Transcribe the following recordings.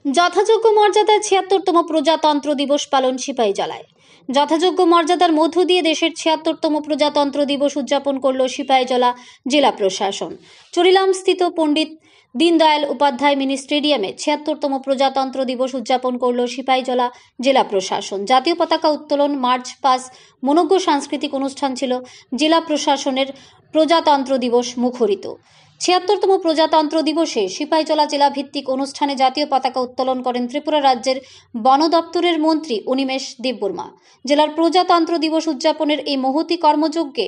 যথাযোগ্য মর্যাদায় ৭৬তম প্রজাতন্ত্র দিবস পালন সিপাহীজলায়। যথাযোগ্য মর্যাদার মধ্য দিয়ে দেশের ৭৬তম প্রজাতন্ত্র দিবস উদযাপন করল সিপাহীজলা জেলা প্রশাসন। চরিলাম স্থিত পণ্ডিত দীনদয়াল উপাধ্যায় মিনি স্টেডিয়ামে ৭৬তম প্রজাতন্ত্র দিবস উদযাপন করল সিপাহীজলা জেলা প্রশাসন। জাতীয় পতাকা উত্তোলন, মার্চ পাস্ট, মনোজ্ঞ সাংস্কৃতিক অনুষ্ঠান ছিল জেলা প্রশাসনের প্রজাতন্ত্র দিবস মুখরিত। ৭৬তম প্রজাতন্ত্র দিবসে সিপাহীজলা জেলা ভিত্তিক অনুষ্ঠানে জাতীয় পতাকা উত্তোলন করেন ত্রিপুরা রাজ্যের বন দপ্তরের মন্ত্রী অনিমেষ দেববর্মা। জেলার প্রজাতন্ত্র দিবস উদযাপনের এই মহতী কর্মযজ্ঞে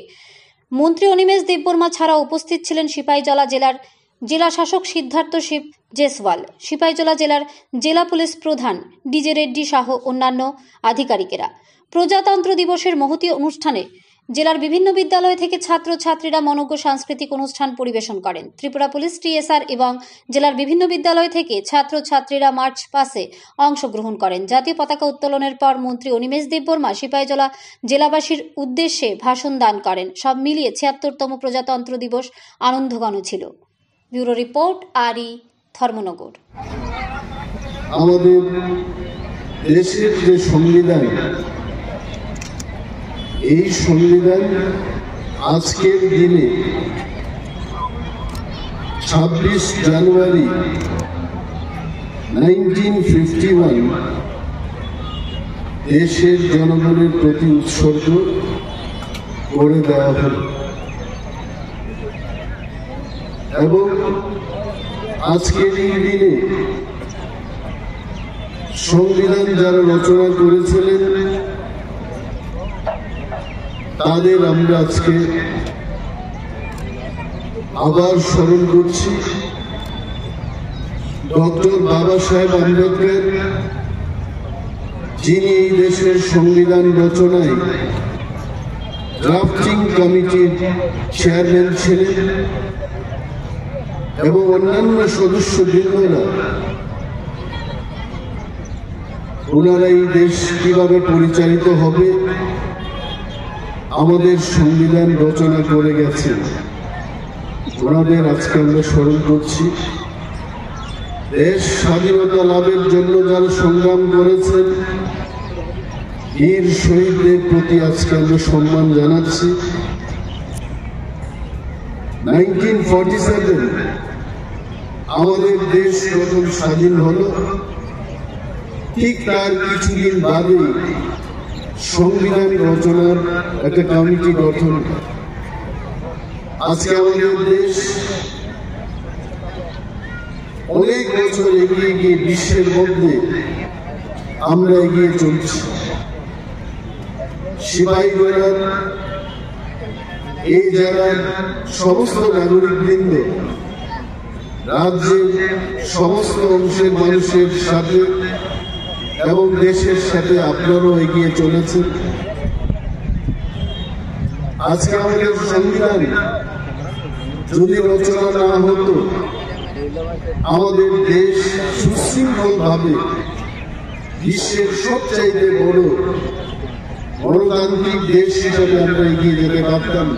মন্ত্রী অনিমেষ দেববর্মা ছাড়াও উপস্থিত ছিলেন সিপাহীজলা জেলার জেলা শাসক সিদ্ধার্থ শিব জেসওয়াল, সিপাহীজলা জেলার জেলা পুলিশ প্রধান ডিজে রেড্ডি সহ অন্যান্য আধিকারিকেরা। প্রজাতন্ত্র দিবসের মহতী অনুষ্ঠানে জেলার বিভিন্ন বিদ্যালয় থেকে ছাত্রছাত্রীরা মনোজ্ঞ সাংস্কৃতিক অনুষ্ঠান পরিবেশন করেন। ত্রিপুরা পুলিশ, টিএসআর এবং জেলার বিভিন্ন বিদ্যালয় থেকে ছাত্রছাত্রীরা মার্চ পাসে অংশগ্রহণ করেন। জাতীয় পতাকা উত্তোলনের পর মন্ত্রী অনিমেষ দেববর্মা সিপাহীজলা জেলাবাসীর উদ্দেশ্যে ভাষণ দান করেন। সব মিলিয়ে ৭৬তম প্রজাতন্ত্র দিবস আনন্দঘন ছিল। ব্যুরো রিপোর্ট, আরই, ধর্মনগর। আমাদের দেশের যে সংবিধান, এই সংবিধান আজকের দিনে ২৬ জানুয়ারি 1951 দেশের জনগণের প্রতি উৎসর্গ করে দেওয়া হল এবং আজকের এই দিনে সংবিধান যারা রচনা করেছিলেন তাদের আমরা আজকে আবার স্মরণ করছি। ডক্টর বাবা সাহেব আম্বেদকর, যিনি এই দেশের সংবিধান রচনায় ড্রাফটিং কমিটির চেয়ারম্যান ছিলেন এবং অন্যান্য সদস্যবৃন্দরা, ওনারা এই দেশ কিভাবে পরিচালিত হবে আমাদের সংবিধান রচনা করে গেছেন। ওনাদের আজকে আমরা স্মরণ করছি। দেশ স্বাধীনতা লাভের জন্য যারা সংগ্রাম করেছেন, বীর শহীদদের প্রতি আজকে আমরা সম্মান জানাচ্ছি। 1947 আমাদের দেশ যখন স্বাধীন হলো, ঠিক তার কিছুদিন বাদে সংবিধান রচনার একটা কমিটি গঠন। আজকে আমাদের দেশ অনেক বছর এগিয়ে গিয়ে বিশ্বের মধ্যে আমরা এগিয়ে চলছি। সিপাহীজলার এই জেলার সমস্ত নাগরিকবৃন্দ রাজ্যের সমস্ত অংশের মানুষের সাথে এবং দেশের সাথে আপনারাও এগিয়ে চলেছেন। আজকে আমাদের সংবিধান যদি রচনা না হতো, আমাদের দেশ সুশৃঙ্খলভাবে বিশ্বের সবচাইতে বড় গণতান্ত্রিক দেশ হিসাবে আমরা এগিয়ে যেতে পারতাম।